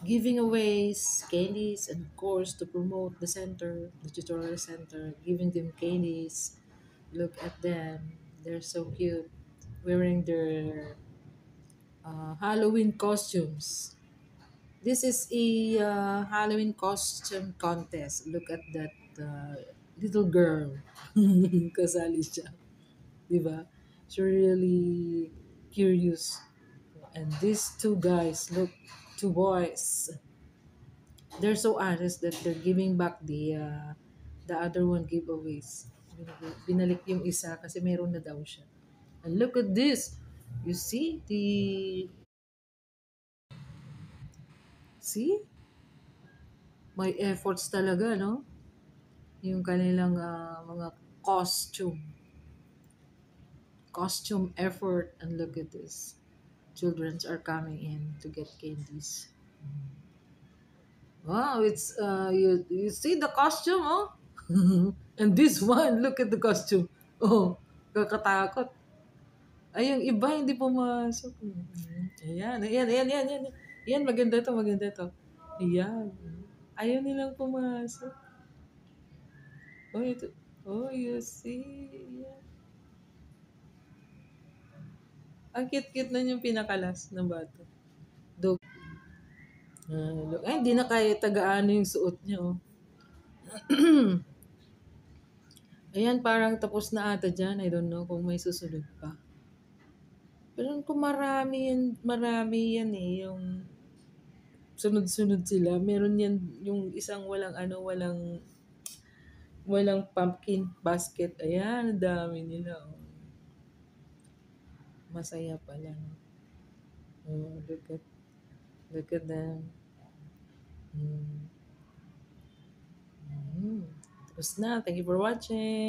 giving away candies, and of course to promote the center, the tutorial center, giving them candies. Look at them, they're so cute, wearing their Halloween costumes. This is a Halloween costume contest. Look at that little girl. Kasali siya. Diba? She's really curious. And these two guys, look, two boys. They're so honest that they're giving back the other one giveaways. Binalik yung isa kasi meron na daw siya. And look at this. You see see? May efforts talaga, no? Yung kanilang mga costume. Costume effort. And look at this. Children are coming in to get candies. Wow, it's you see the costume, oh? And this one, look at the costume. Oh, kakatakot. Ay, yung iba hindi pumasok. Ayan, ayan, ayan, ayan, ayan. Ayan, maganda to, maganda to. Ayan. Ayaw nilang pumasok. Oh, ito. Oh, you see. Ayan. Ang cute-cute na yung pinakalas ng bato. Dog. Look. Ay, hindi na kaya tagaan yung suot niya, oh. Ayan, parang tapos na ata dyan. I don't know kung may susunod pa. Pero kung marami yan eh. Yung sunod-sunod sila. Meron yan yung isang walang pumpkin basket. Ayan, ang dami nila. Oh. Masaya pala. No? Oh, look at them. Mm. Mm. Tapos na. Thank you for watching.